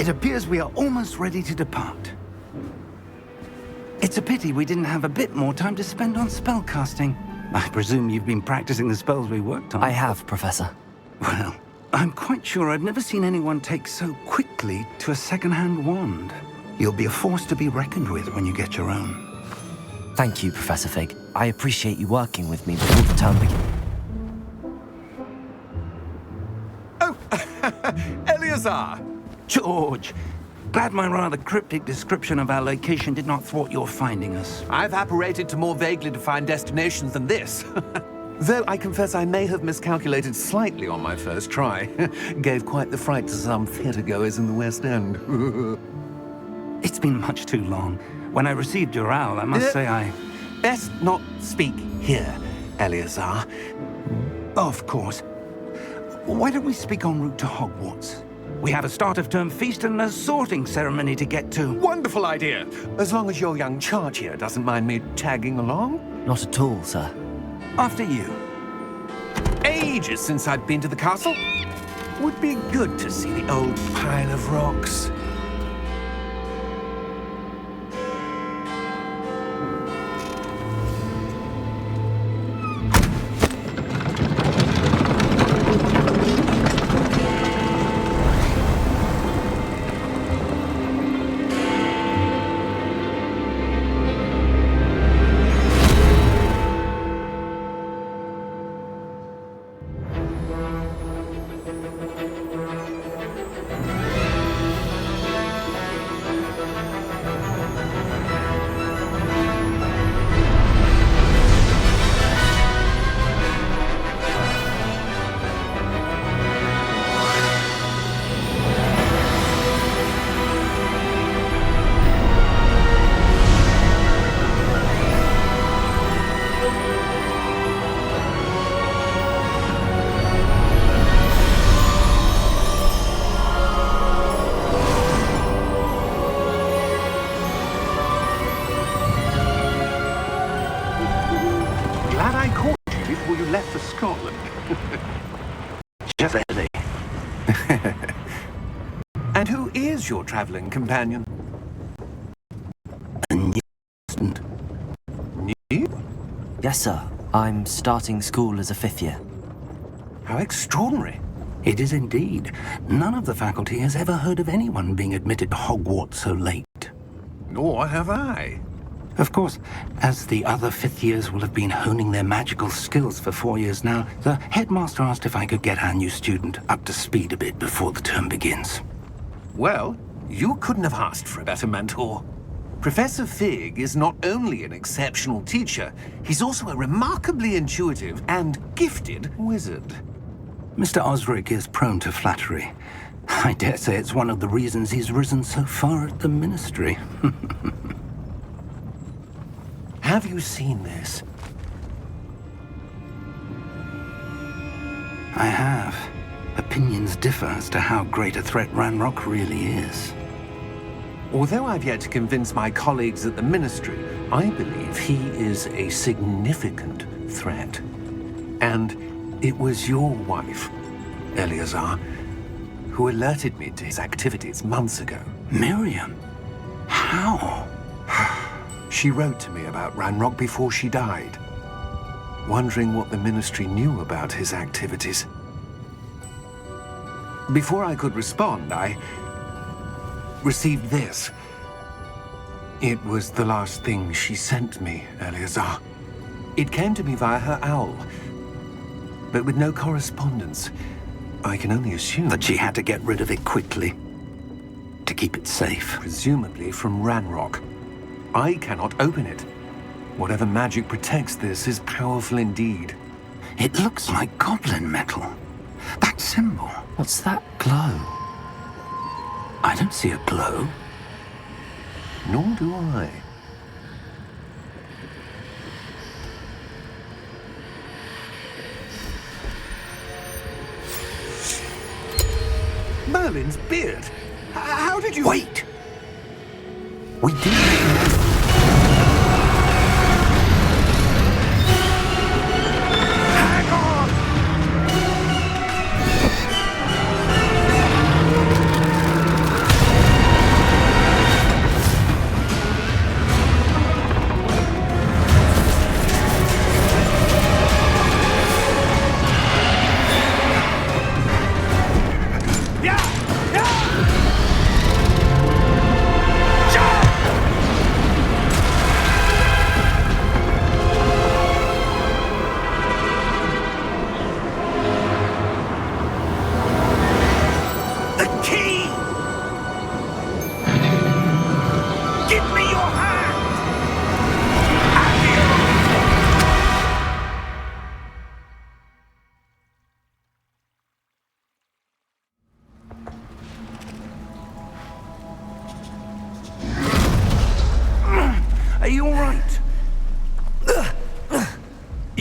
It appears we are almost ready to depart. It's a pity we didn't have a bit more time to spend on spellcasting. I presume you've been practicing the spells we worked on. I have, Professor. Well, I'm quite sure I've never seen anyone take so quickly to a second-hand wand. You'll be a force to be reckoned with when you get your own. Thank you, Professor Fig. I appreciate you working with me before the term begins. Oh, Eleazar! George! Glad my rather cryptic description of our location did not thwart your finding us. I've apparated to more vaguely defined destinations than this. Though I confess I may have miscalculated slightly on my first try. Gave quite the fright to some theatre-goers in the West End. It's been much too long. When I received your owl, I must say I... Best not speak here, Eleazar. Of course. Why don't we speak en route to Hogwarts? We have a start-of-term feast and a sorting ceremony to get to. Wonderful idea! As long as your young charge here doesn't mind me tagging along. Not at all, sir. After you. Ages since I'd been to the castle. Would be good to see the old pile of rocks. Just early. And who is your traveling companion? A new student. New? Yes, sir. I'm starting school as a 5th year. How extraordinary. It is indeed. None of the faculty has ever heard of anyone being admitted to Hogwarts so late. Nor have I. Of course, as the other 5th years will have been honing their magical skills for 4 years now, the headmaster asked if I could get our new student up to speed a bit before the term begins. Well, you couldn't have asked for a better mentor. Professor Fig is not only an exceptional teacher, he's also a remarkably intuitive and gifted wizard. Mr. Osric is prone to flattery. I dare say it's one of the reasons he's risen so far at the Ministry. Have you seen this? I have. Opinions differ as to how great a threat Ranrock really is. Although I've yet to convince my colleagues at the Ministry, I believe he is a significant threat. And it was your wife, Eleazar, who alerted me to his activities months ago. Miriam? How? She wrote to me about Ranrock before she died, wondering what the Ministry knew about his activities. Before I could respond, I received this. It was the last thing she sent me, Eleazar. It came to me via her owl, but with no correspondence. I can only assume That she had to get rid of it quickly, to keep it safe. presumably from Ranrock. I cannot open it. Whatever magic protects this is powerful indeed. It looks like goblin metal. That symbol. What's that glow? I don't see a glow. Nor do I. Merlin's beard. How did you... Wait! We did.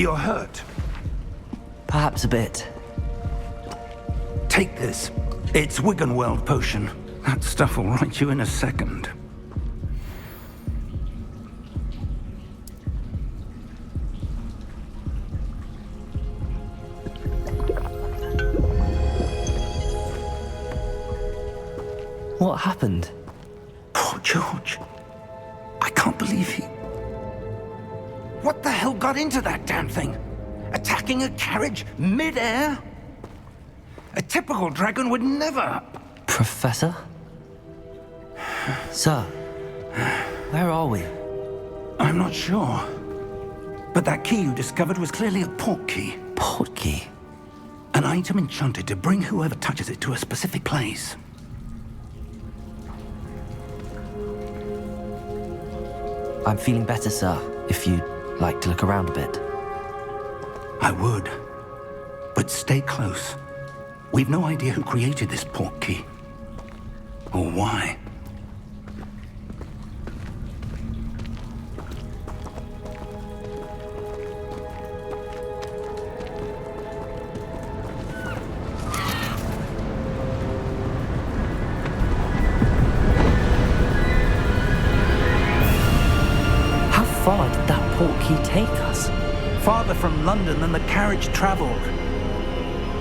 You're hurt. Perhaps a bit. Take this. It's Wiggenweld potion. That stuff will right you in a second. What happened? Poor George. I can't believe he... What the hell got into that damn thing? Attacking a carriage mid-air? A typical dragon would never... Professor? Sir, where are we? I'm not sure. But that key you discovered was clearly a portkey. Portkey? An item enchanted to bring whoever touches it to a specific place. I'm feeling better, sir, if you'd like to look around a bit. I would. But stay close. We've no idea who created this portkey. Or why. How far did that portkey take us? Farther from London than the carriage traveled.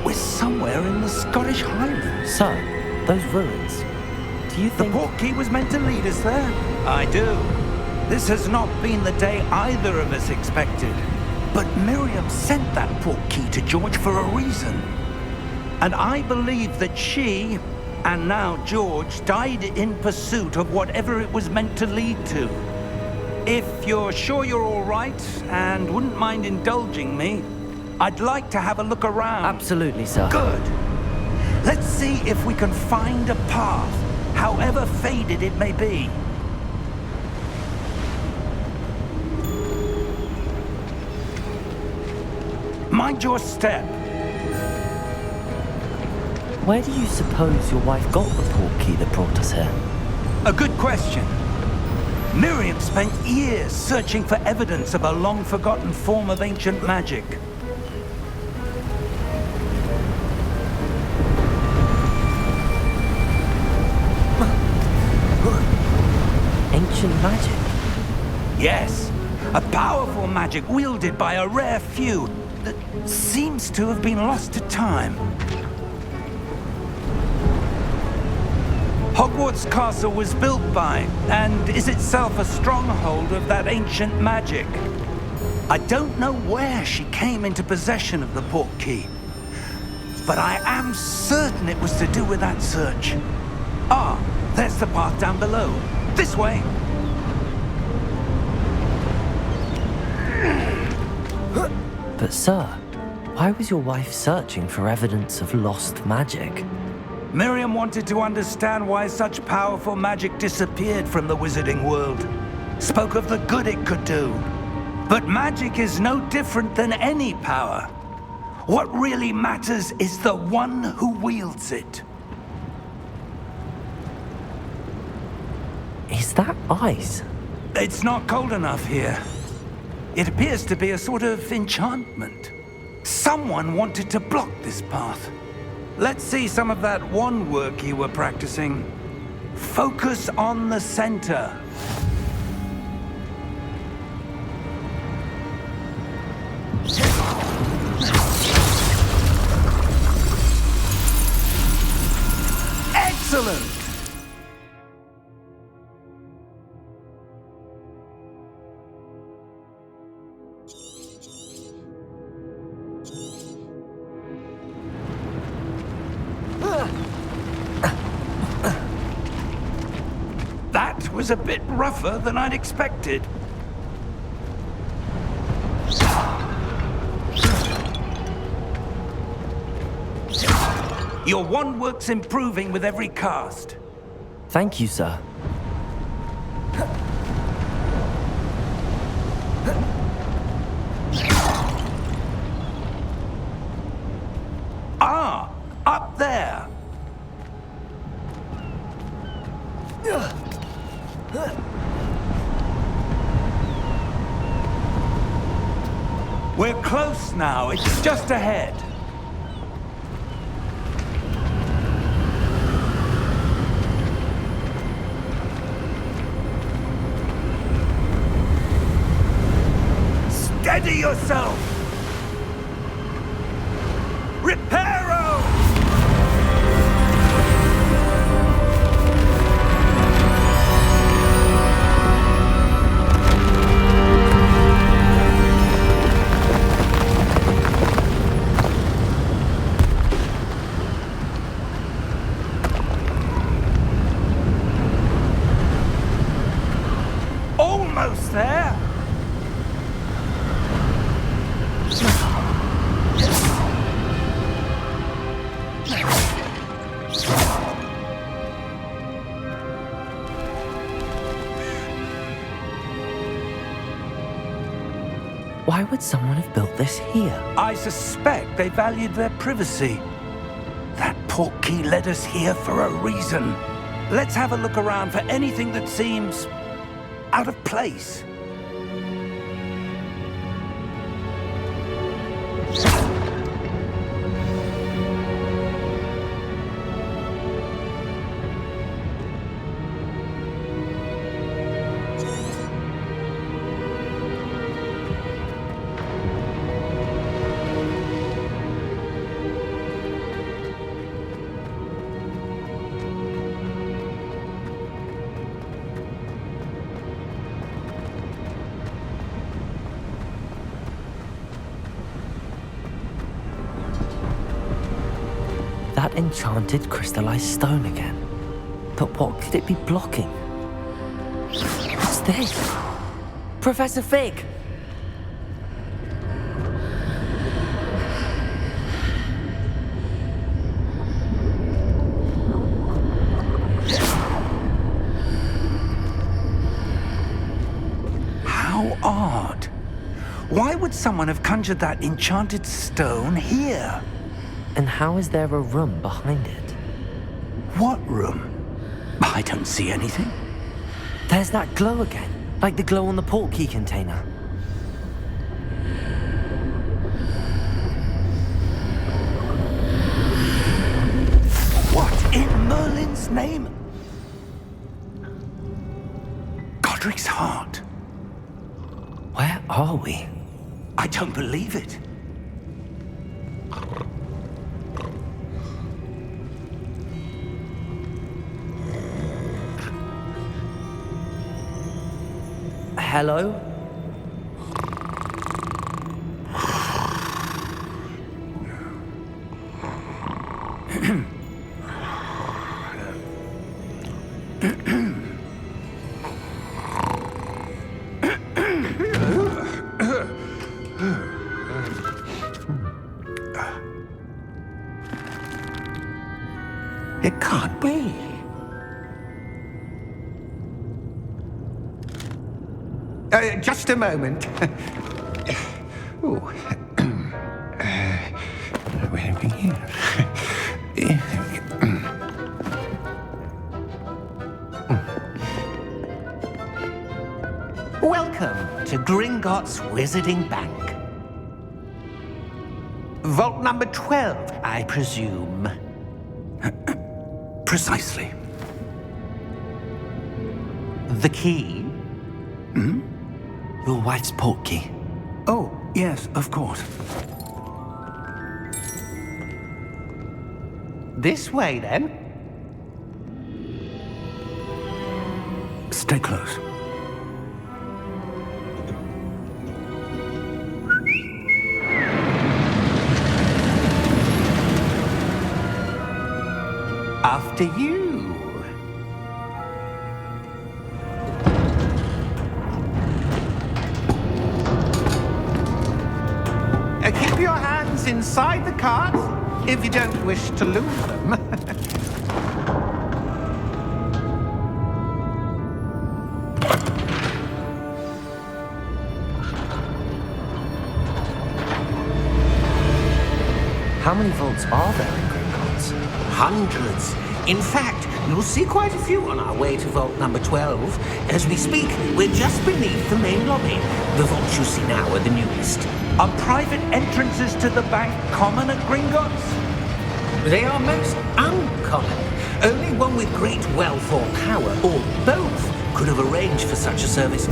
We're somewhere in the Scottish Highlands. Sir, those ruins. Do you The think... portkey was meant to lead us there? I do. This has not been the day either of us expected. But Miriam sent that portkey to George for a reason. And I believe that she, and now George, died in pursuit of whatever it was meant to lead to. If you're sure you're all right, and wouldn't mind indulging me, I'd like to have a look around. Absolutely, sir. Good. Let's see if we can find a path, however faded it may be. Mind your step. Where do you suppose your wife got the portkey that brought us here? A good question. Miriam spent years searching for evidence of a long-forgotten form of ancient magic. Ancient magic? Yes, a powerful magic wielded by a rare few that seems to have been lost to time. Hogwarts Castle was built by, and is itself a stronghold of that ancient magic. I don't know where she came into possession of the portkey, but I am certain it was to do with that search. Ah, there's the path down below. This way. But sir, why was your wife searching for evidence of lost magic? Miriam wanted to understand why such powerful magic disappeared from the wizarding world. Spoke of the good it could do. But magic is no different than any power. What really matters is the one who wields it. Is that ice? It's not cold enough here. It appears to be a sort of enchantment. Someone wanted to block this path. Let's see some of that wand work you were practicing. Focus on the center. Excellent! That was a bit rougher than I'd expected. Your wand work's improving with every cast. Thank you, sir. Ah, up there. We're close now. It's just ahead. Steady yourself! Reparo! Almost there! Why would someone have built this here? I suspect they valued their privacy. That Portkey led us here for a reason. Let's have a look around for anything that seems out of place. That enchanted crystallized stone again. But what could it be blocking? What's this? Professor Fig! How odd. Why would someone have conjured that enchanted stone here? And how is there a room behind it? What room? I don't see anything. There's that glow again, like the glow on the Portkey container. What in Merlin's name? Godric's heart. Where are we? I don't believe it. Hello? It can't be. Just a moment. Ooh. Where are we here? Welcome to Gringotts Wizarding Bank. Vault number 12, I presume. Precisely. The key? Your wife's Portkey. Oh, yes, of course. This way, then. Stay close. After you. Keep your hands inside the cart if you don't wish to lose them. How many vaults are there in Gringotts? Hundreds. In fact, you'll see quite a few on our way to vault number 12. As we speak, we're just beneath the main lobby. The vaults you see now are the newest. Are private entrances to the bank common at Gringotts? They are most uncommon. Only one with great wealth or power, or both, could have arranged for such a service.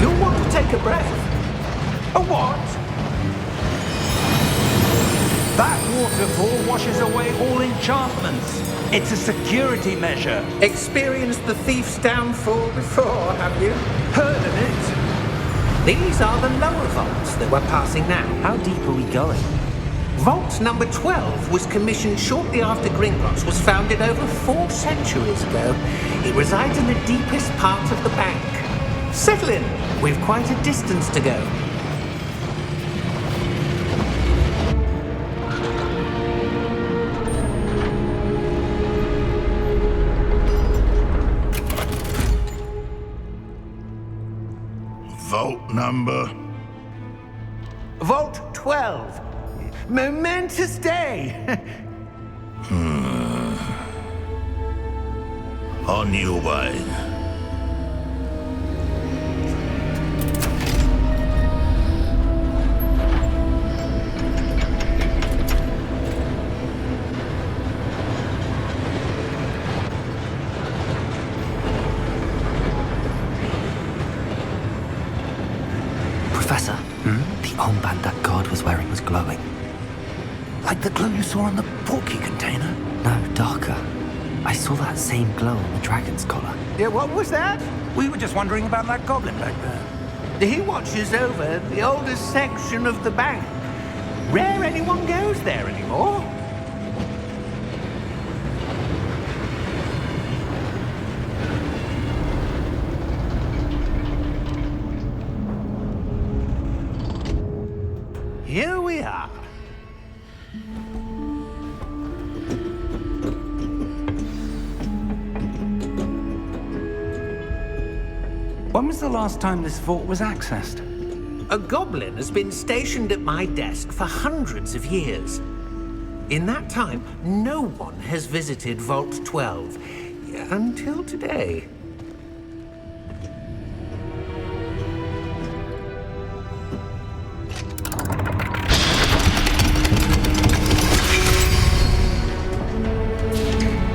You'll want to take a breath. A what? That waterfall washes away all enchantments. It's a security measure. Experienced the thief's downfall before, have you? Heard of it? These are the lower vaults that we're passing now. How deep are we going? Vault number 12 was commissioned shortly after Gringotts was founded over 4 centuries ago. It resides in the deepest part of the bank. Settle in. We've quite a distance to go. Vault number? Vault 12. Momentous day. On your way. Professor, the armband that guard was wearing was glowing. Like the glow you saw on the Portkey container? No, darker. I saw that same glow on the dragon's collar. Yeah, what was that? We were just wondering about that goblin back there. He watches over the oldest section of the bank. Rare anyone goes there anymore. Here we are. When was the last time this vault was accessed? A goblin has been stationed at my desk for hundreds of years. In that time, no one has visited Vault 12 until today.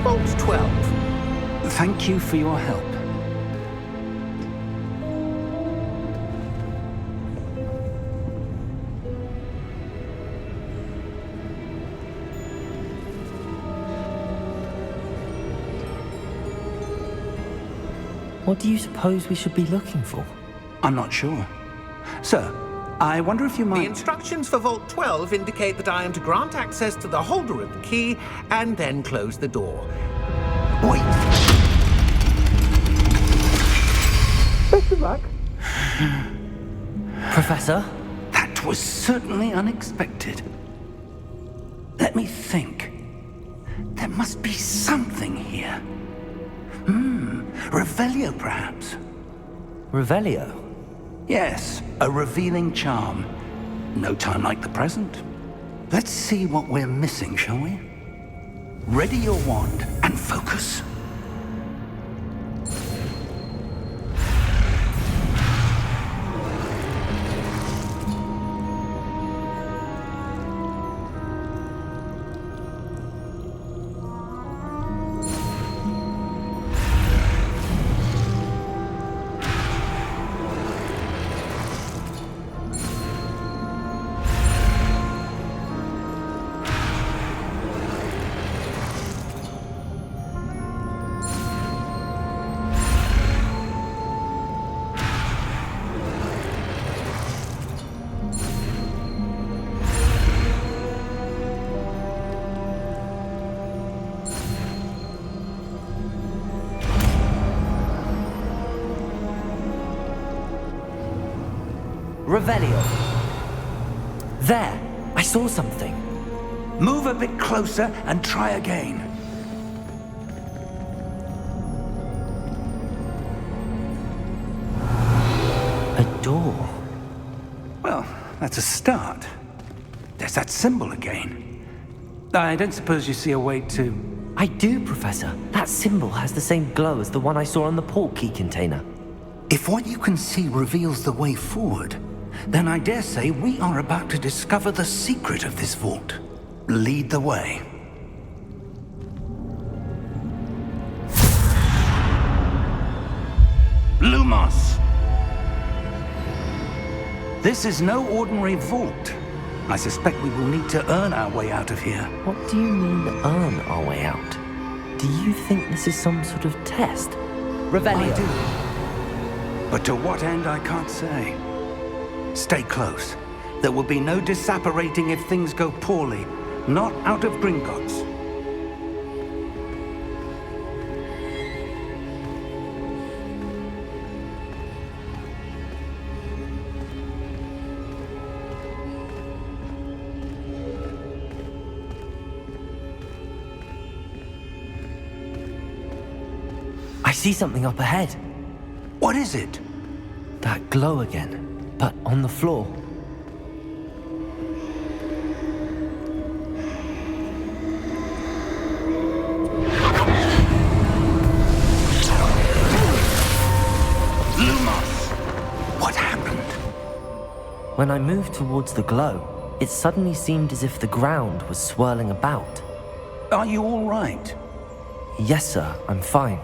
Vault 12. Thank you for your help. What do you suppose we should be looking for? I'm not sure. Sir, I wonder if you The might... instructions for Vault 12 indicate that I am to grant access to the holder of the key and then close the door. Wait. Best of luck. Professor? That was certainly unexpected. Let me think. There must be something here. Revelio, perhaps? Revelio? Yes, a revealing charm. No time like the present. Let's see what we're missing, shall we? Ready your wand and focus. Revelio. There! I saw something. Move a bit closer and try again. A door. Well, that's a start. There's that symbol again. I don't suppose you see a way to... I do, Professor. That symbol has the same glow as the one I saw on the Portkey container. If what you can see reveals the way forward, then I dare say we are about to discover the secret of this vault. Lead the way. Lumos! This is no ordinary vault. I suspect we will need to earn our way out of here. What do you mean, earn our way out? Do you think this is some sort of test? Revelio. I do. But to what end, I can't say. Stay close. There will be no disapparating if things go poorly. Not out of Gringotts. I see something up ahead. What is it? That glow again, but on the floor. Lumos! What happened? When I moved towards the glow, it suddenly seemed as if the ground was swirling about. Are you all right? Yes, sir, I'm fine.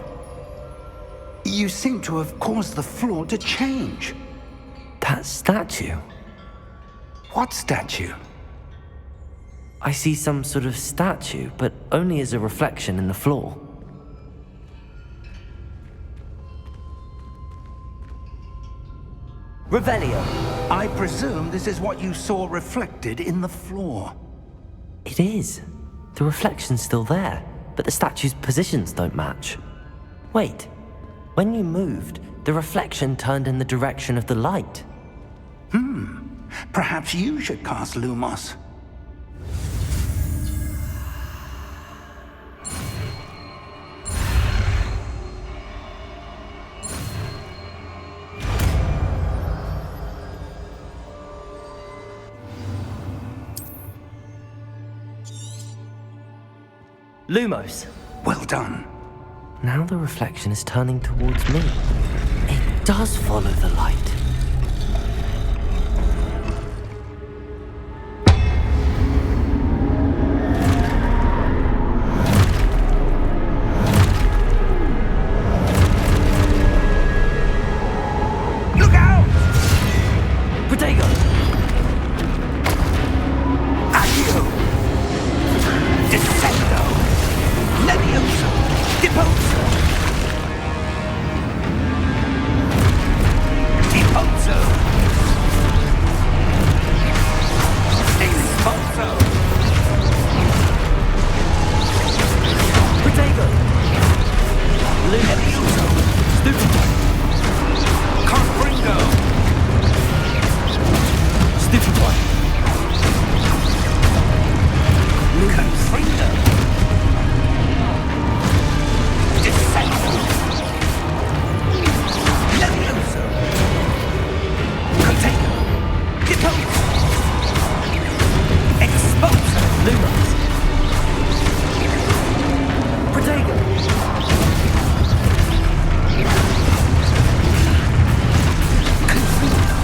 You seem to have caused the floor to change. That statue. What statue? I see some sort of statue, but only as a reflection in the floor. Revelio. I presume this is what you saw reflected in the floor. It is. The reflection's still there, but the statue's positions don't match. Wait. When you moved, the reflection turned in the direction of the light. Perhaps you should cast Lumos. Lumos. Well done. Now the reflection is turning towards me. It does follow the light. Look out! Protego! Accio! Descendo! Levioso! Deposo! Deposo! Expulso! Protego! Levioso! Stupefy! Confringo! Stupefy! Confringo! Descendo! Levioso! Protego! Deposo! Expulso! Lumos! Protego! Confringo!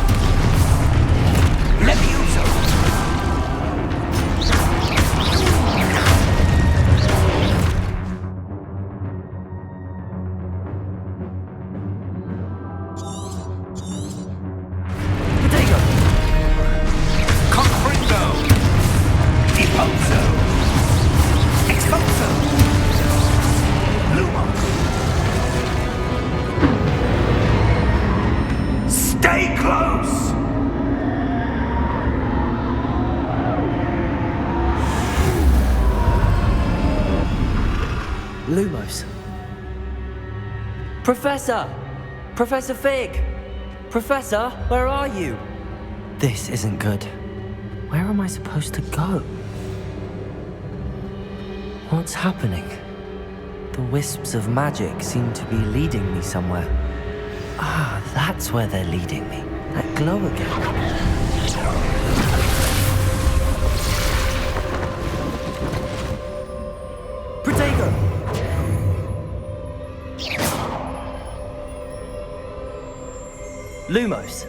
Levioso! Protego! Confringo! Deposo! Expulso! Lumos! Stay close! Lumos. Professor! Professor Fig! Professor, where are you? This isn't good. Where am I supposed to go? What's happening? The wisps of magic seem to be leading me somewhere. Ah, that's where they're leading me. That glow again. Protego! Lumos.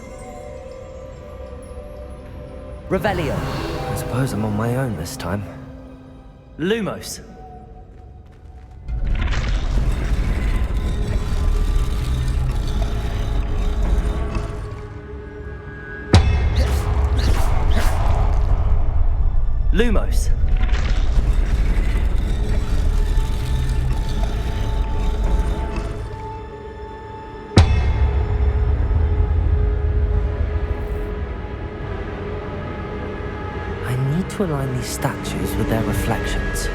Revelio. I suppose I'm on my own this time. Lumos. Lumos. I need to align these statues with their reflections.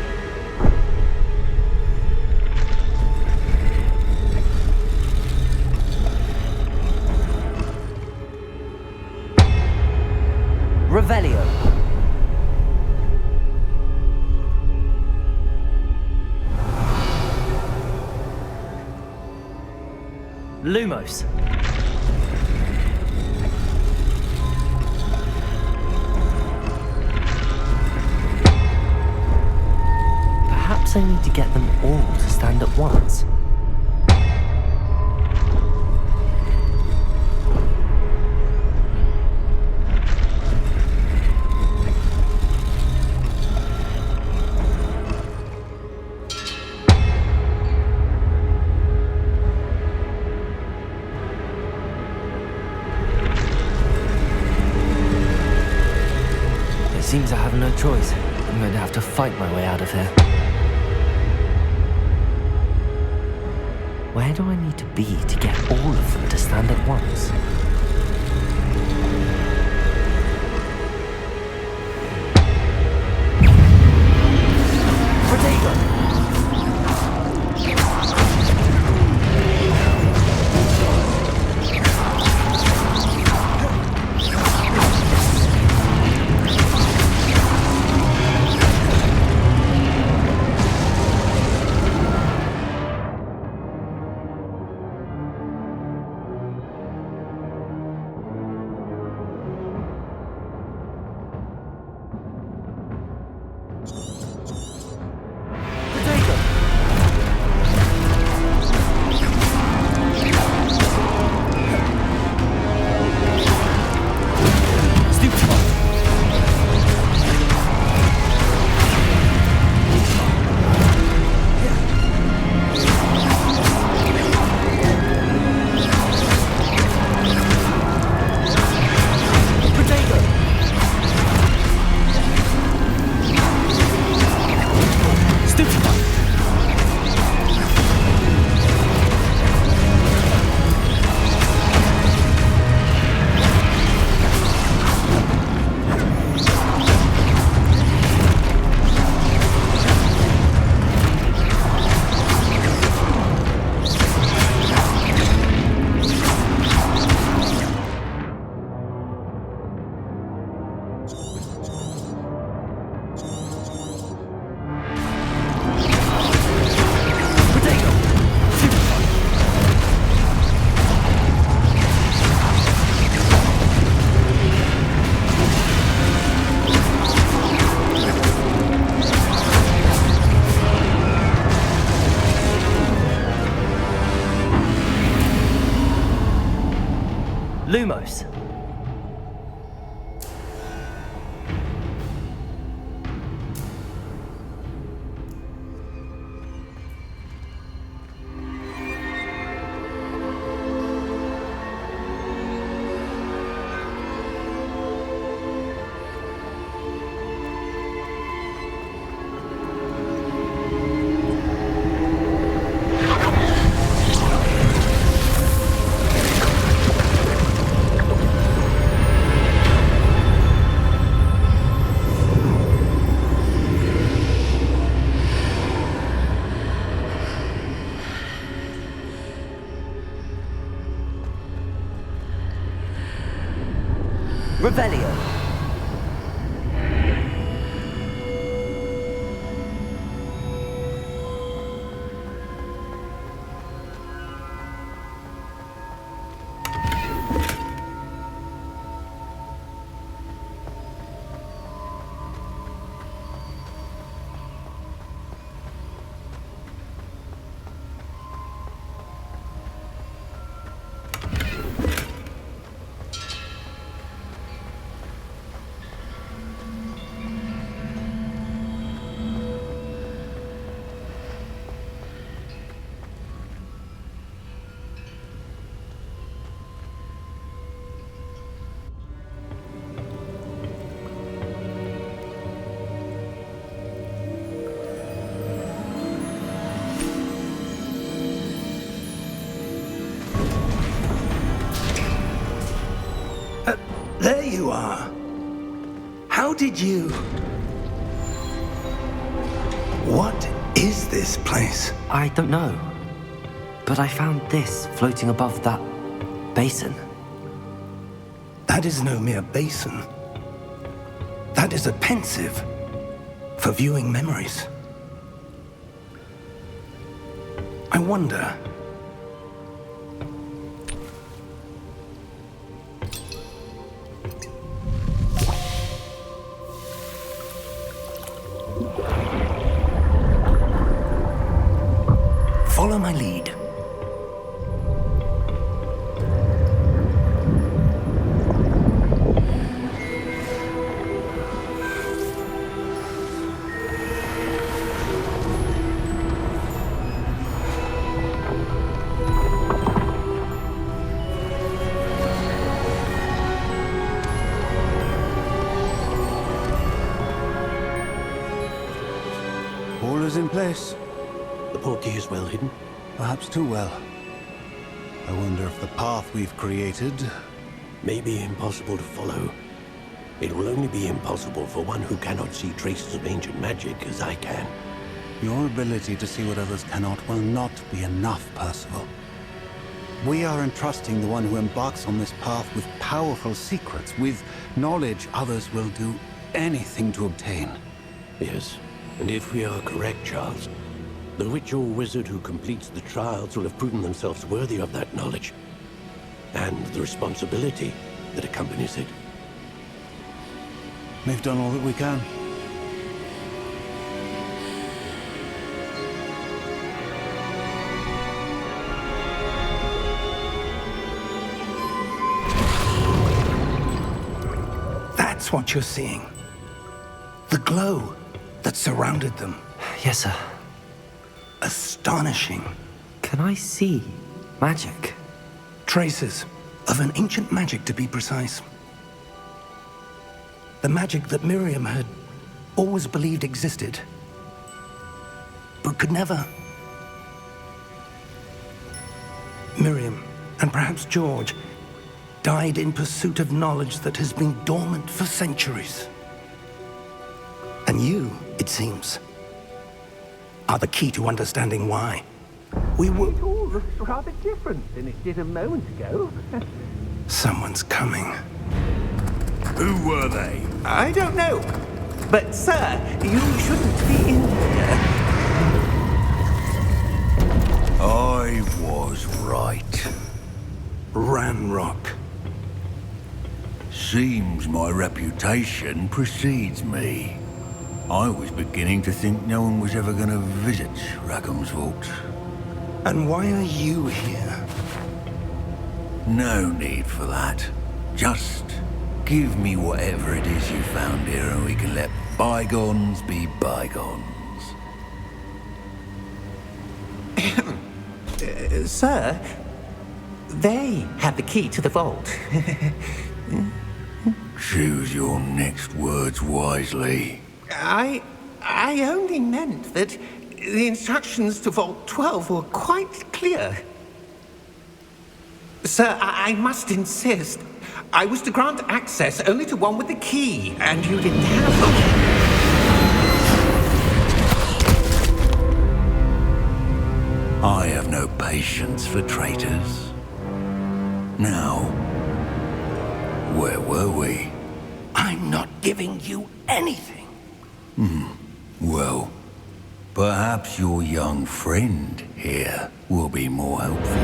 Revelio. Lumos. Perhaps I need to get them all to stand at once. Seems I have no choice. I'm going to have to fight my way out of here. Where do I need to be to get all of them to stand at once? Protego! How did you... What is this place? I don't know. But I found this floating above that basin. That is no mere basin. That is a pensive for viewing memories. I wonder... Follow my lead. All is in place. The Portkey is well hidden. Perhaps too well. I wonder if the path we've created... May be impossible to follow. It will only be impossible for one who cannot see traces of ancient magic as I can. Your ability to see what others cannot will not be enough, Percival. We are entrusting the one who embarks on this path with powerful secrets, with knowledge others will do anything to obtain. Yes, and if we are correct, Charles, the witch or wizard who completes the trials will have proven themselves worthy of that knowledge, and the responsibility that accompanies it. We've done all that we can. That's what you're seeing. The glow that surrounded them. Yes, sir. Astonishing. Can I see magic? Traces of an ancient magic, to be precise. The magic that Miriam had always believed existed, but could never. Miriam, and perhaps George, died in pursuit of knowledge that has been dormant for centuries. And you, it seems, are the key to understanding why. We were... It all looks rather different than it did a moment ago. Someone's coming. Who were they? I don't know. But, sir, you shouldn't be in here. I was right. Ranrock. Seems my reputation precedes me. I was beginning to think no one was ever going to visit Rackham's Vault. And why are you here? No need for that. Just give me whatever it is you found here and we can let bygones be bygones. Sir, they have the key to the vault. Choose your next words wisely. I only meant that the instructions to Vault 12 were quite clear. Sir, I must insist. I was to grant access only to one with the key, and you didn't have them. I have no patience for traitors. Now, where were we? I'm not giving you anything. Well, perhaps your young friend here will be more helpful.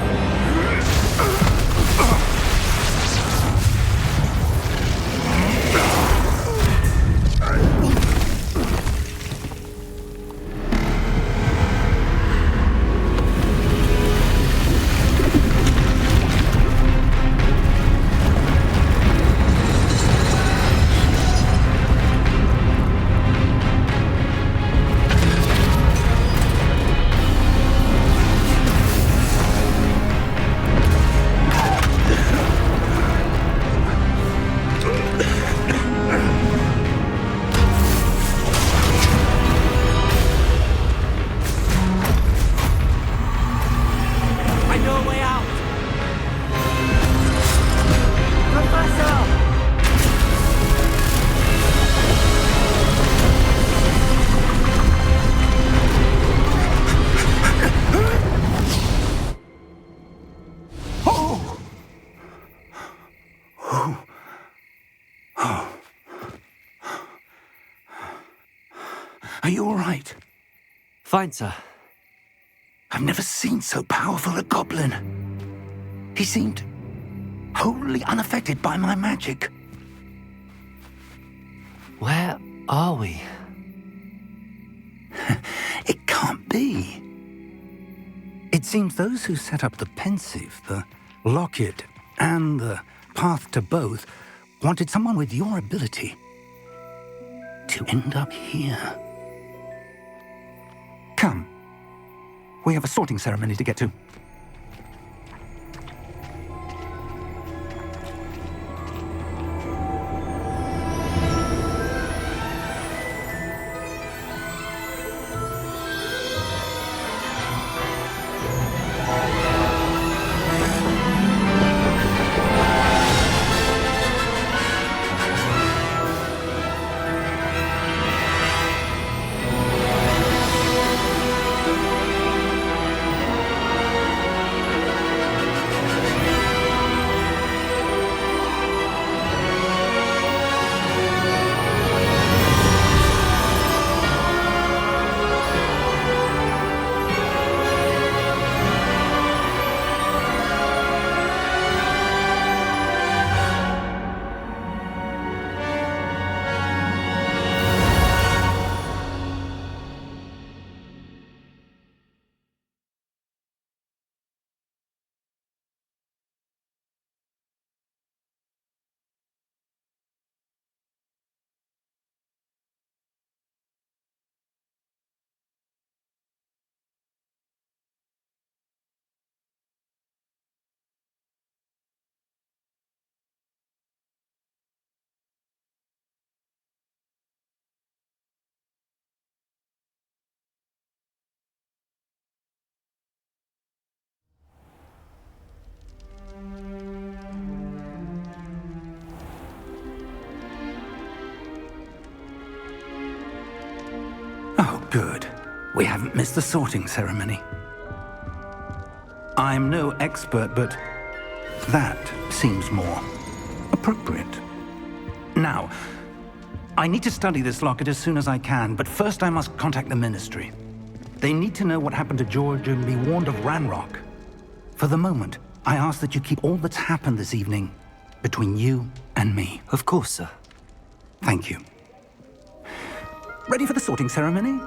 Are you all right? Fine, sir. I've never seen so powerful a goblin. He seemed wholly unaffected by my magic. Where are we? It can't be. It seems those who set up the Pensive, the Locket, and the Path to Both wanted someone with your ability to end up here. Come. We have a sorting ceremony to get to. Oh, good. We haven't missed the sorting ceremony. I'm no expert, but that seems more appropriate. Now, I need to study this locket as soon as I can, but first I must contact the Ministry. They need to know what happened to George and be warned of Ranrock. For the moment, I ask that you keep all that's happened this evening between you and me. Of course, sir. Thank you. Ready for the sorting ceremony?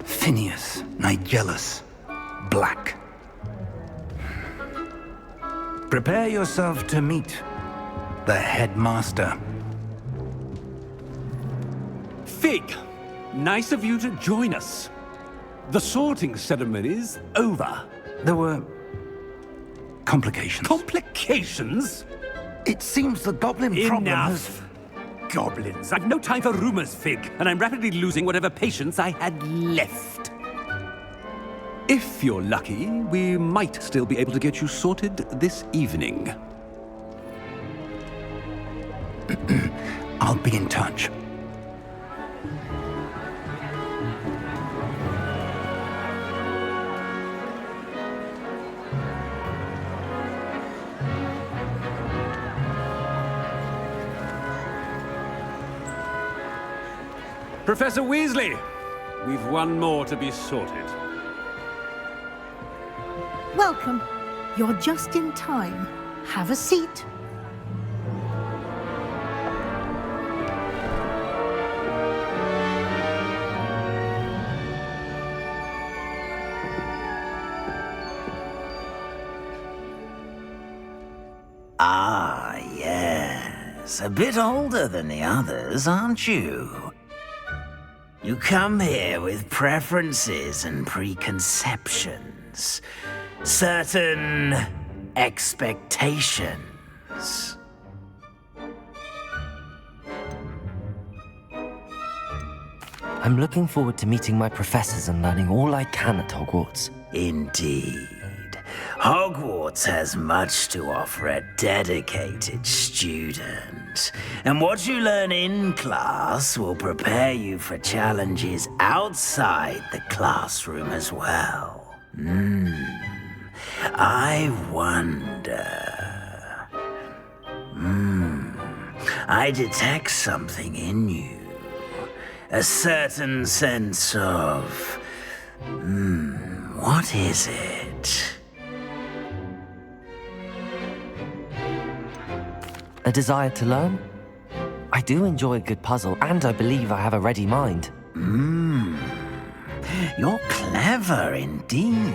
Phineas, Nigellus, Black. Prepare yourself to meet the headmaster. Fig, nice of you to join us. The sorting ceremony's over. There were complications. Complications? It seems the goblin problem has... Enough! Goblins. I've no time for rumors, Fig, and I'm rapidly losing whatever patience I had left. If you're lucky, we might still be able to get you sorted this evening. I'll be in touch. Professor Weasley, we've one more to be sorted. Welcome. You're just in time. Have a seat. Ah, yes. A bit older than the others, aren't you? You come here with preferences and preconceptions. Certain expectations. I'm looking forward to meeting my professors and learning all I can at Hogwarts. Indeed. Hogwarts has much to offer a dedicated student, and what you learn in class will prepare you for challenges outside the classroom as well. I wonder... I detect something in you. A certain sense of... what is it? A desire to learn? I do enjoy a good puzzle, and I believe I have a ready mind. You're clever indeed.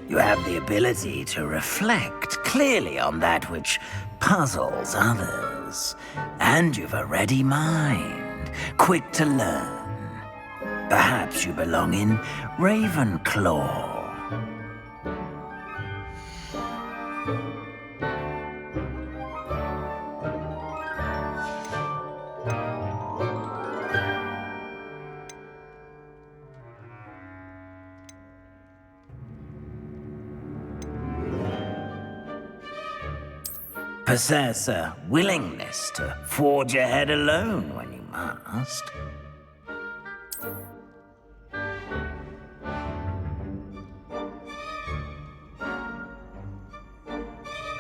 You have the ability to reflect clearly on that which puzzles others. And you've a ready mind, quick to learn. Perhaps you belong in Ravenclaw. Possess a willingness to forge ahead alone when you must.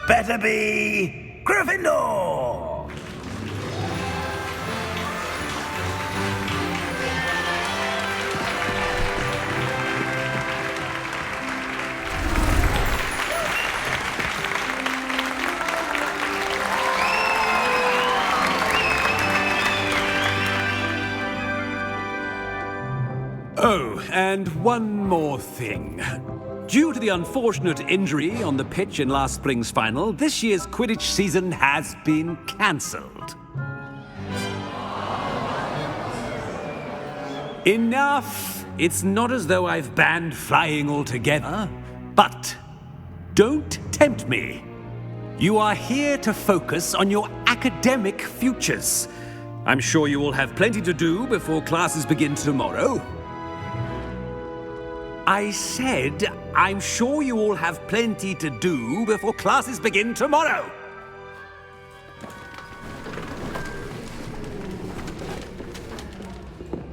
Better be Gryffindor! Oh, and one more thing. Due to the unfortunate injury on the pitch in last spring's final, this year's Quidditch season has been cancelled. Enough! It's not as though I've banned flying altogether, but don't tempt me. You are here to focus on your academic futures. I'm sure you will have plenty to do before classes begin tomorrow. I said, I'm sure you all have plenty to do before classes begin tomorrow.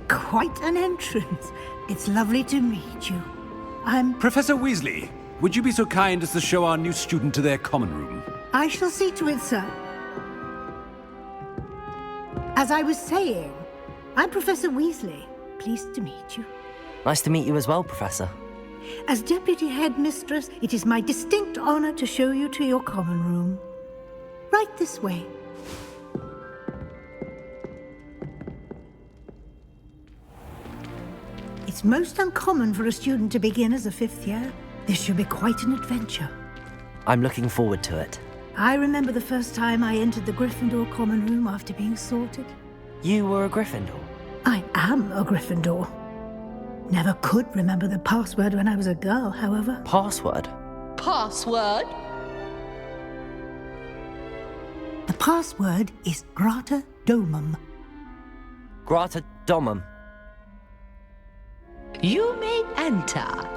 Quite an entrance. It's lovely to meet you. I'm... Professor Weasley, would you be so kind as to show our new student to their common room? I shall see to it, sir. As I was saying, I'm Professor Weasley. Pleased to meet you. Nice to meet you as well, Professor. As Deputy Headmistress, it is my distinct honor to show you to your common room. Right this way. It's most uncommon for a student to begin as a fifth year. This should be quite an adventure. I'm looking forward to it. I remember the first time I entered the Gryffindor common room after being sorted. You were a Gryffindor? I am a Gryffindor. Never could remember the password when I was a girl, however. Password? Password? The password is Grata Domum. Grata Domum. You may enter.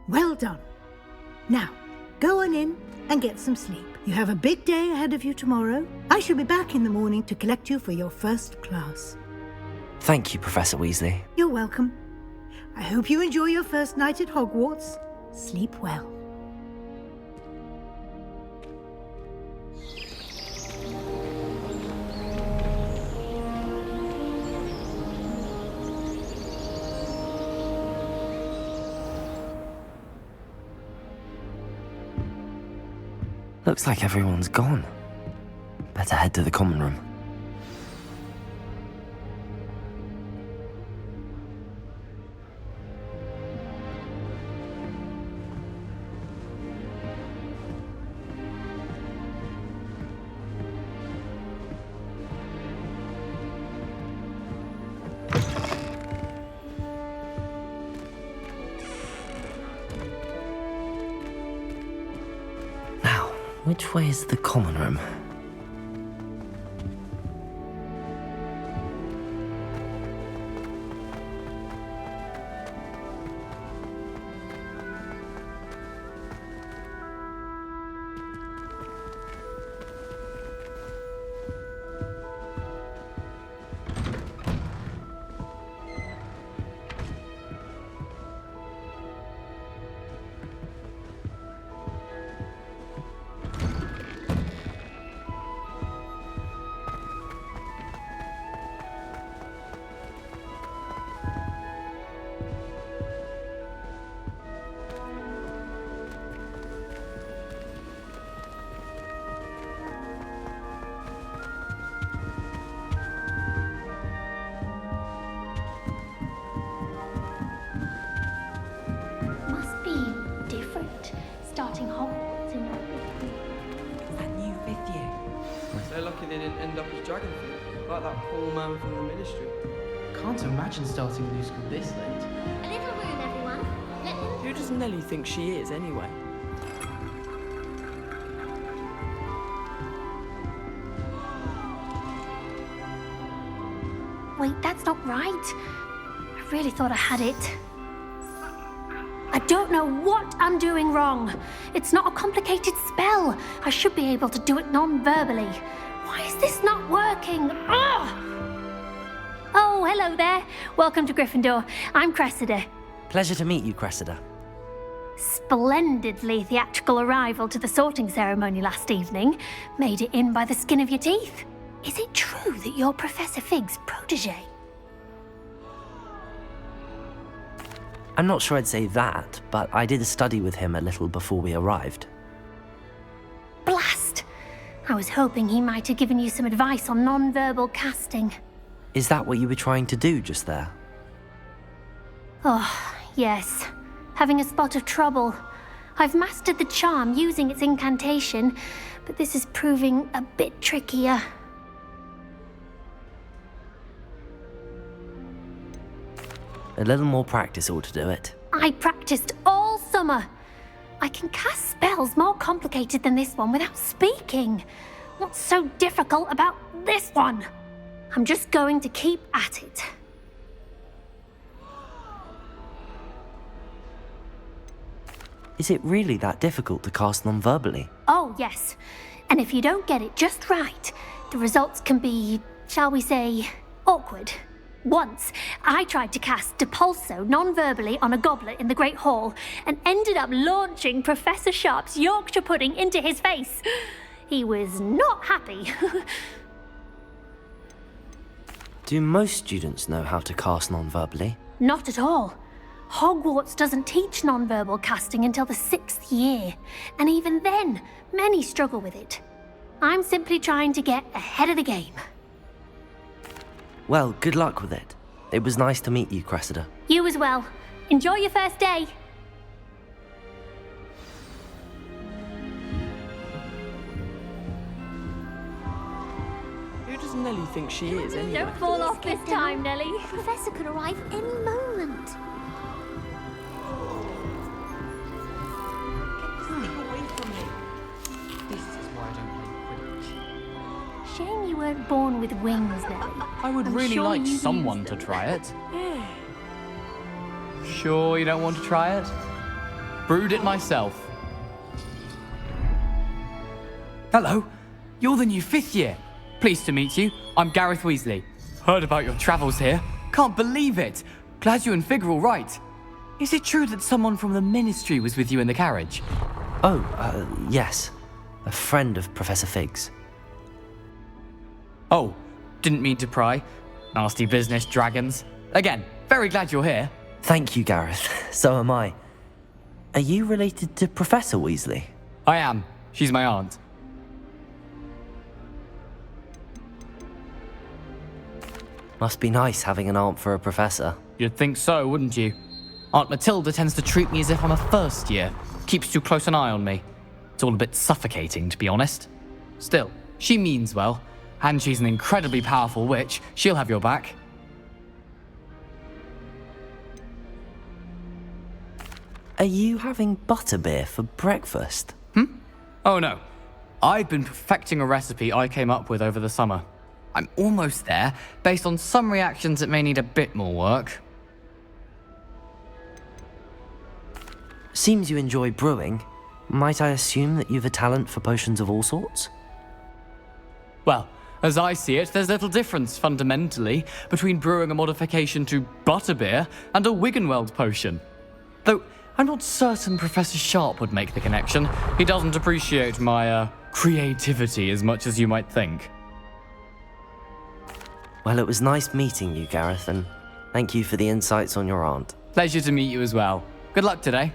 Well done. Now, go on in and get some sleep. You have a big day ahead of you tomorrow. I shall be back in the morning to collect you for your first class. Thank you, Professor Weasley. You're welcome. I hope you enjoy your first night at Hogwarts. Sleep well. Looks like everyone's gone. Better head to the common room. Which way is the common room? starting Hogwarts in your 5th year. That new 5th year. They're lucky they didn't end up as dragonflies, like that poor man from the ministry. Can't imagine starting a new school this late. A little room, everyone. Let them... Who does Nellie think she is, anyway? Wait, that's not right. I really thought I had it. I don't know what I'm doing wrong. It's not a complicated spell. I should be able to do it non-verbally. Why is this not working? Ugh! Oh, hello there. Welcome to Gryffindor. I'm Cressida. Pleasure to meet you, Cressida. Splendidly theatrical arrival to the sorting ceremony last evening. Made it in by the skin of your teeth. Is it true that you're Professor Fig's protege? I'm not sure I'd say that, but I did study with him a little before we arrived. Blast! I was hoping he might have given you some advice on non-verbal casting. Is that what you were trying to do just there? Oh, yes. Having a spot of trouble. I've mastered the charm using its incantation, but this is proving a bit trickier. A little more practice ought to do it. I practiced all summer. I can cast spells more complicated than this one without speaking. What's so difficult about this one? I'm just going to keep at it. Is it really that difficult to cast non-verbally? Oh, yes. And if you don't get it just right, the results can be, shall we say, awkward. Once, I tried to cast Depulso non-verbally on a goblet in the Great Hall and ended up launching Professor Sharp's Yorkshire pudding into his face. He was not happy. Do most students know how to cast non-verbally? Not at all. Hogwarts doesn't teach non-verbal casting until the 6th year, and even then, many struggle with it. I'm simply trying to get ahead of the game. Well, good luck with it. It was nice to meet you, Cressida. You as well. Enjoy your first day. Who does Nellie think she is, anyway? Don't fall off this time, Nellie. The professor could arrive any moment. Stay away from me. This is why I don't play Quidditch. Shame you weren't born with wings, Nellie. I would I'm really sure like you'd someone use to them. try it. Sure you don't want to try it? Brewed it myself. Hello, you're the new 5th year. Pleased to meet you. I'm Gareth Weasley. Heard about your travels here. Can't believe it. Glad you and Fig are all right. Is it true that someone from the Ministry was with you in the carriage? Oh, yes. A friend of Professor Fig's. Oh, didn't mean to pry. Nasty business, dragons. Again, very glad you're here. Thank you, Gareth. So am I. Are you related to Professor Weasley? I am. She's my aunt. Must be nice having an aunt for a professor. You'd think so, wouldn't you? Aunt Matilda tends to treat me as if I'm a first year. Keeps too close an eye on me. It's all a bit suffocating, to be honest. Still, she means well. And she's an incredibly powerful witch. She'll have your back. Are you having butterbeer for breakfast? Oh no. I've been perfecting a recipe I came up with over the summer. I'm almost there. Based on some reactions, it may need a bit more work. Seems you enjoy brewing. Might I assume that you've a talent for potions of all sorts? Well, as I see it, there's little difference, fundamentally, between brewing a modification to butterbeer and a Wiggenweld potion. Though, I'm not certain Professor Sharp would make the connection. He doesn't appreciate my, creativity as much as you might think. Well, it was nice meeting you, Gareth, and thank you for the insights on your aunt. Pleasure to meet you as well. Good luck today.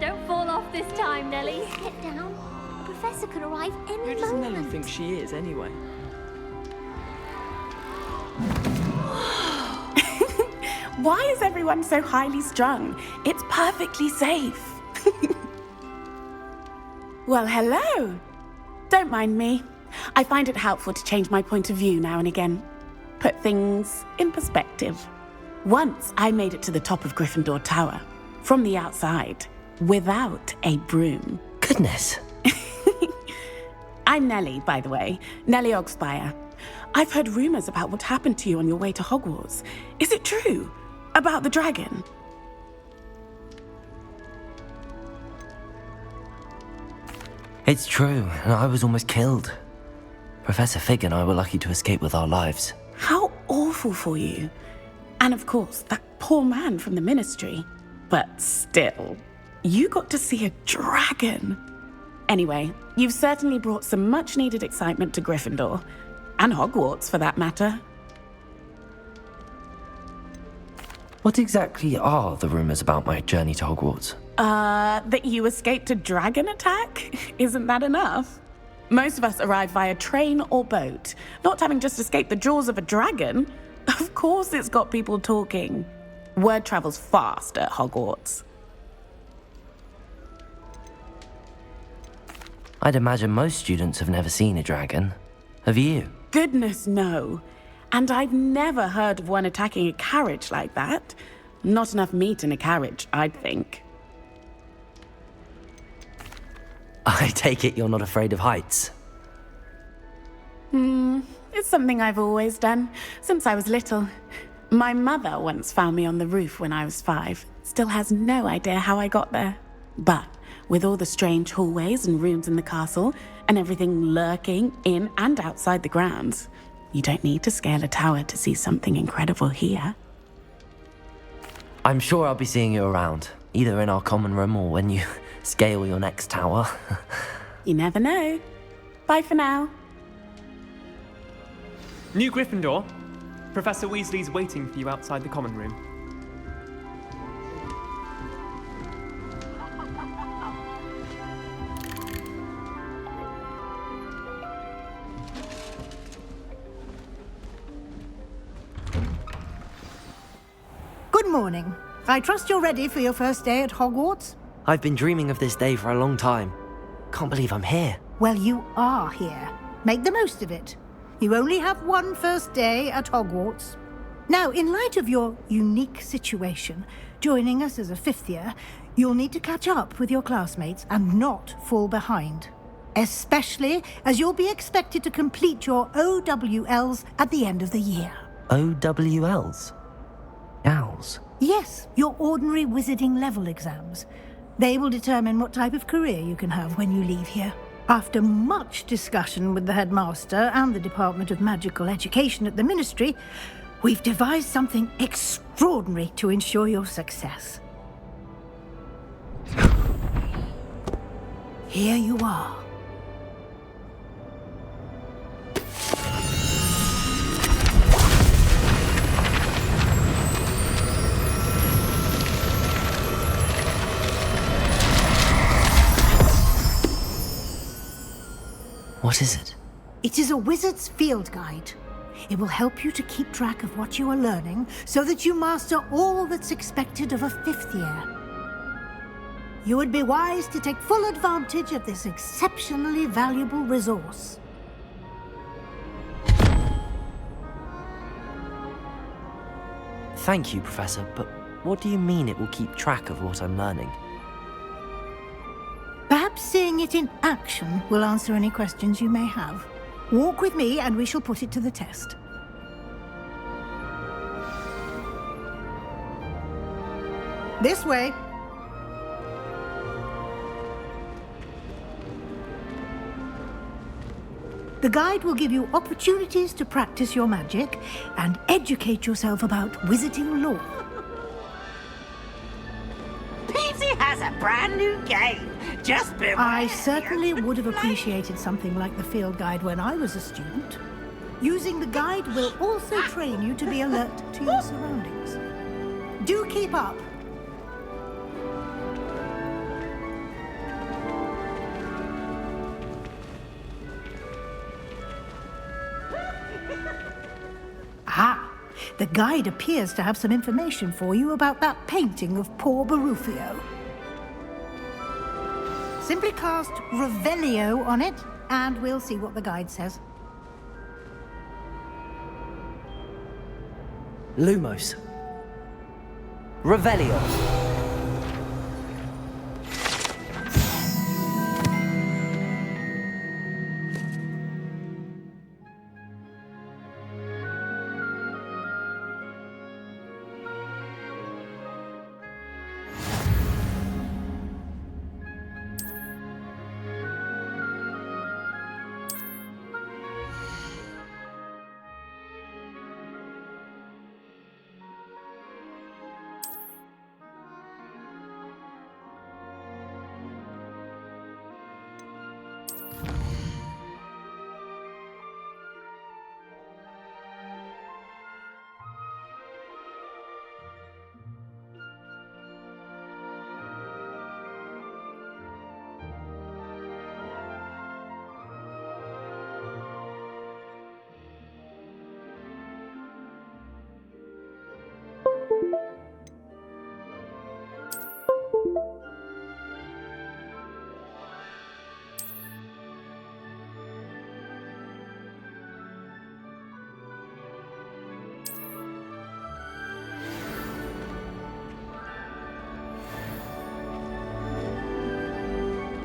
Don't fall off this time, Nellie. Get down. The professor could arrive any Who does moment. Nellie think she is, anyway? Why is everyone so highly strung? It's perfectly safe. Well, hello. Don't mind me. I find it helpful to change my point of view now and again. Put things in perspective. Once I made it to the top of Gryffindor Tower, from the outside, without a broom. Goodness. I'm Nellie, by the way. Nellie Ogspire. I've heard rumors about what happened to you on your way to Hogwarts. Is it true? About the dragon? It's true, and I was almost killed. Professor Fig and I were lucky to escape with our lives. How awful for you. And of course, that poor man from the Ministry. But still, you got to see a dragon. Anyway, you've certainly brought some much-needed excitement to Gryffindor. And Hogwarts, for that matter. What exactly are the rumors about my journey to Hogwarts? That you escaped a dragon attack? Isn't that enough? Most of us arrive via train or boat, not having just escaped the jaws of a dragon. Of course it's got people talking. Word travels fast at Hogwarts. I'd imagine most students have never seen a dragon. Have you? Goodness, no. And I've never heard of one attacking a carriage like that. Not enough meat in a carriage, I'd think. I take it you're not afraid of heights. It's something I've always done, since I was little. My mother once found me on the roof when I was 5. Still has no idea how I got there. But with all the strange hallways and rooms in the castle, and everything lurking in and outside the grounds, you don't need to scale a tower to see something incredible here. I'm sure I'll be seeing you around, either in our common room or when you scale your next tower. You never know. Bye for now. New Gryffindor. Professor Weasley's waiting for you outside the common room. Good morning. I trust you're ready for your first day at Hogwarts? I've been dreaming of this day for a long time. Can't believe I'm here. Well, you are here. Make the most of it. You only have one first day at Hogwarts. Now, in light of your unique situation, joining us as a 5th year, you'll need to catch up with your classmates and not fall behind. Especially as you'll be expected to complete your OWLs at the end of the year. OWLs? Owls? Yes, your ordinary wizarding level exams. They will determine what type of career you can have when you leave here. After much discussion with the headmaster and the Department of Magical Education at the Ministry, we've devised something extraordinary to ensure your success. Here you are. What is it? It is a wizard's field guide. It will help you to keep track of what you are learning so that you master all that's expected of a 5th year. You would be wise to take full advantage of this exceptionally valuable resource. Thank you, Professor, but what do you mean it will keep track of what I'm learning? Perhaps seeing it in action will answer any questions you may have. Walk with me and we shall put it to the test. This way. The guide will give you opportunities to practice your magic and educate yourself about wizarding lore. Peavesy has a brand new game. Just beware. I certainly would have appreciated something like the field guide when I was a student. Using the guide will also train you to be alert to your surroundings. Do keep up. Ah, The guide appears to have some information for you about that painting of poor Barufio. Simply cast Revelio on it, and we'll see what the guide says. Lumos. Revelio.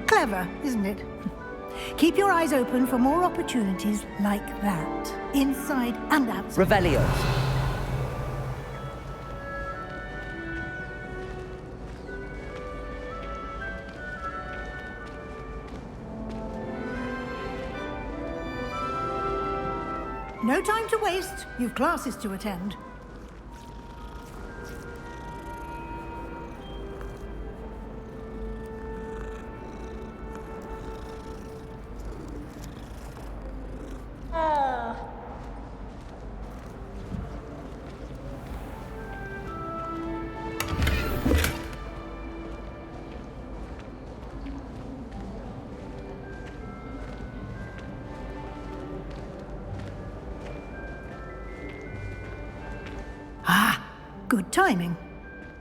Clever, isn't it? Keep your eyes open for more opportunities like that, inside and outside. Revelio. No time to waste. You've classes to attend. Good timing.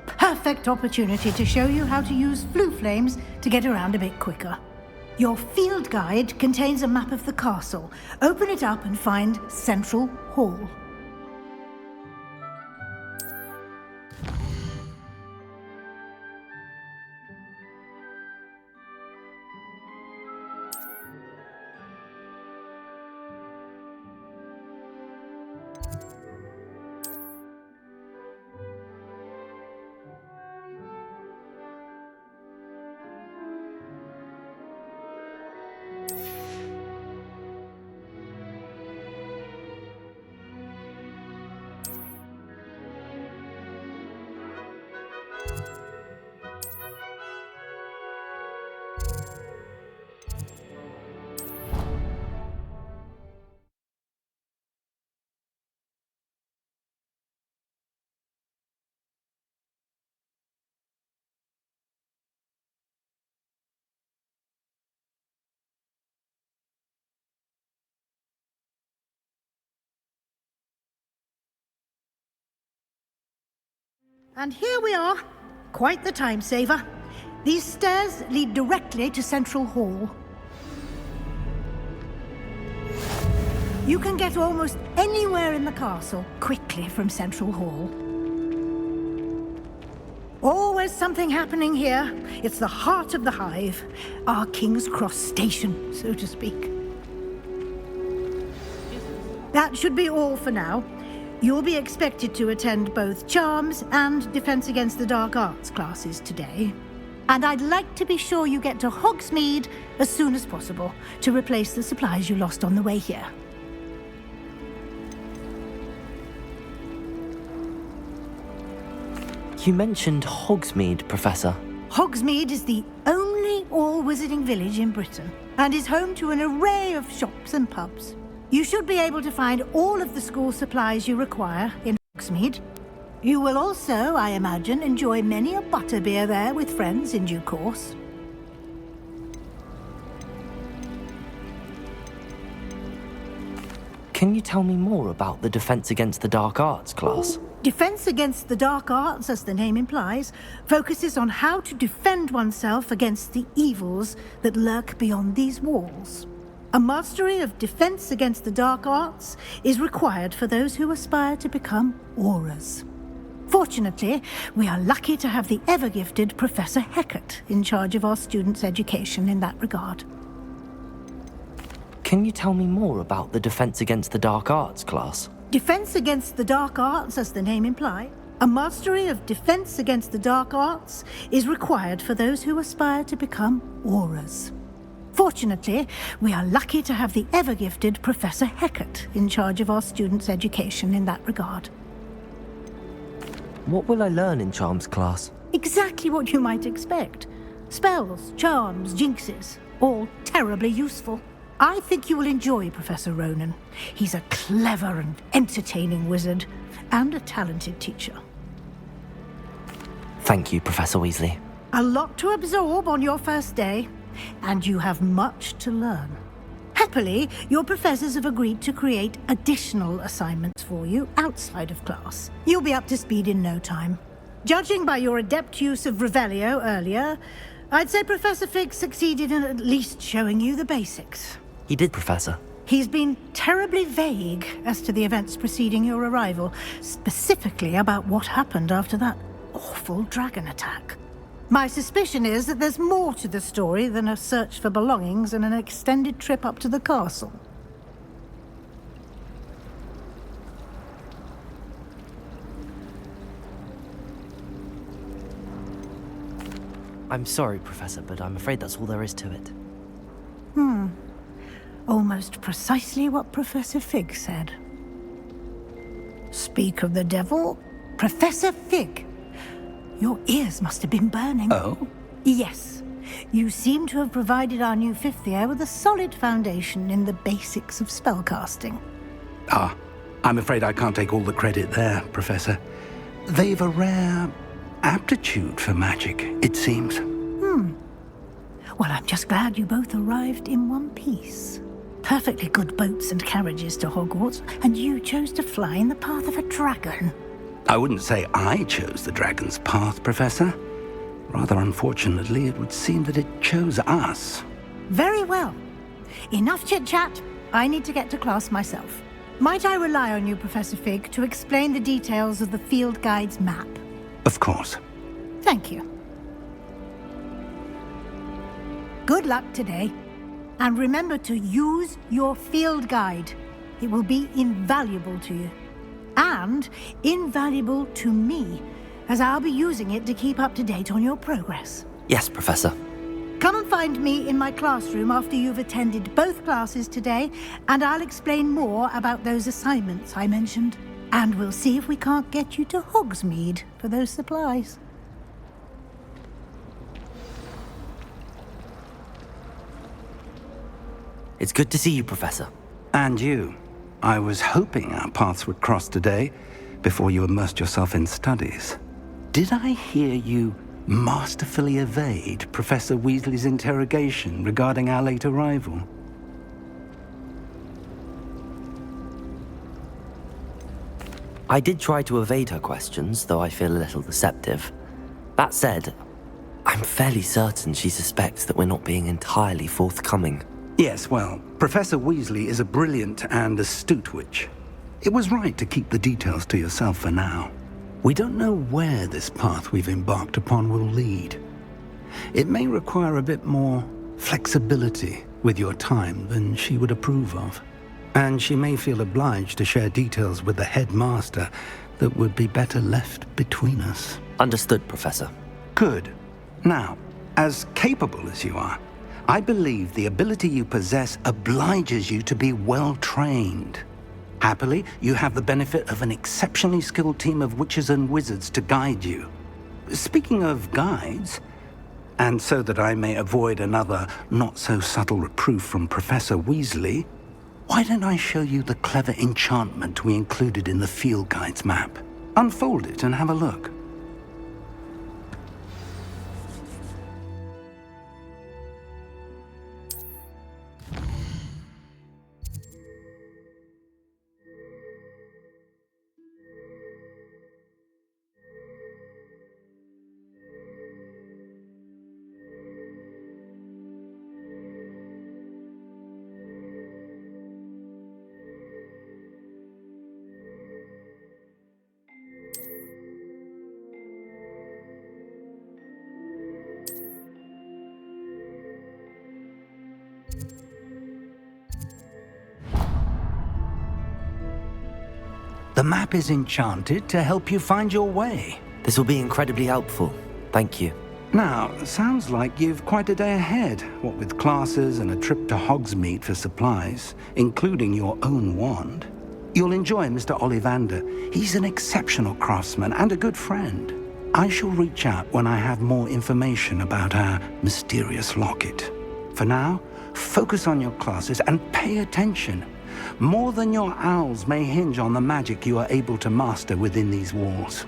Perfect opportunity to show you how to use flue flames to get around a bit quicker. Your field guide contains a map of the castle. Open it up and find Central Hall. And here we are. Quite the time saver. These stairs lead directly to Central Hall. You can get almost anywhere in the castle quickly from Central Hall. Always something happening here. It's the heart of the hive. Our King's Cross station, so to speak. That should be all for now. You'll be expected to attend both Charms and Defense Against the Dark Arts classes today. And I'd like to be sure you get to Hogsmeade as soon as possible to replace the supplies you lost on the way here. You mentioned Hogsmeade, Professor. Hogsmeade is the only all-wizarding village in Britain and is home to an array of shops and pubs. You should be able to find all of the school supplies you require in Hogsmeade. You will also, I imagine, enjoy many a butterbeer there with friends in due course. Can you tell me more about the Defense Against the Dark Arts class? Defense Against the Dark Arts, as the name implies, focuses on how to defend oneself against the evils that lurk beyond these walls. A mastery of Defense Against the Dark Arts is required for those who aspire to become auras. Fortunately, we are lucky to have the ever-gifted Professor Heckert in charge of our students' education in that regard. Can you tell me more about the Defense Against the Dark Arts class? Defense Against the Dark Arts, as the name implies, a mastery of Defense Against the Dark Arts is required for those who aspire to become auras. Fortunately, we are lucky to have the ever-gifted Professor Heckert in charge of our students' education in that regard. What will I learn in Charms class? Exactly what you might expect. Spells, charms, jinxes, all terribly useful. I think you will enjoy Professor Ronan. He's a clever and entertaining wizard, and a talented teacher. Thank you, Professor Weasley. A lot to absorb on your first day, and you have much to learn. Happily, your professors have agreed to create additional assignments for you outside of class. You'll be up to speed in no time. Judging by your adept use of Revelio earlier, I'd say Professor Fig succeeded in at least showing you the basics. He did, Professor. He's been terribly vague as to the events preceding your arrival, specifically about what happened after that awful dragon attack. My suspicion is that there's more to the story than a search for belongings and an extended trip up to the castle. I'm sorry, Professor, but I'm afraid that's all there is to it. Almost precisely what Professor Fig said. Speak of the devil, Professor Fig. Your ears must have been burning. Oh? Yes. You seem to have provided our new fifth year with a solid foundation in the basics of spellcasting. Ah, I'm afraid I can't take all the credit there, Professor. They've a rare aptitude for magic, it seems. Well, I'm just glad you both arrived in one piece. Perfectly good boats and carriages to Hogwarts, and you chose to fly in the path of a dragon. I wouldn't say I chose the dragon's path, Professor. Rather unfortunately, it would seem that it chose us. Very well. Enough chit-chat. I need to get to class myself. Might I rely on you, Professor Fig, to explain the details of the field guide's map? Of course. Thank you. Good luck today. And remember to use your field guide. It will be invaluable to you. And invaluable to me, as I'll be using it to keep up to date on your progress. Yes, Professor. Come and find me in my classroom after you've attended both classes today, and I'll explain more about those assignments I mentioned. And we'll see if we can't get you to Hogsmeade for those supplies. It's good to see you, Professor. And you. I was hoping our paths would cross today, before you immersed yourself in studies. Did I hear you masterfully evade Professor Weasley's interrogation regarding our late arrival? I did try to evade her questions, though I feel a little deceptive. That said, I'm fairly certain she suspects that we're not being entirely forthcoming. Yes, well, Professor Weasley is a brilliant and astute witch. It was right to keep the details to yourself for now. We don't know where this path we've embarked upon will lead. It may require a bit more flexibility with your time than she would approve of. And she may feel obliged to share details with the headmaster that would be better left between us. Understood, Professor. Good. Now, as capable as you are, I believe the ability you possess obliges you to be well-trained. Happily, you have the benefit of an exceptionally skilled team of witches and wizards to guide you. Speaking of guides, and so that I may avoid another not-so-subtle reproof from Professor Weasley, why don't I show you the clever enchantment we included in the field guide's map? Unfold it and have a look. The map is enchanted to help you find your way. This will be incredibly helpful. Thank you. Now, sounds like you've quite a day ahead, what with classes and a trip to Hogsmeade for supplies, including your own wand. You'll enjoy Mr. Ollivander. He's an exceptional craftsman and a good friend. I shall reach out when I have more information about our mysterious locket. For now, focus on your classes and pay attention. More than your owls may hinge on the magic you are able to master within these walls.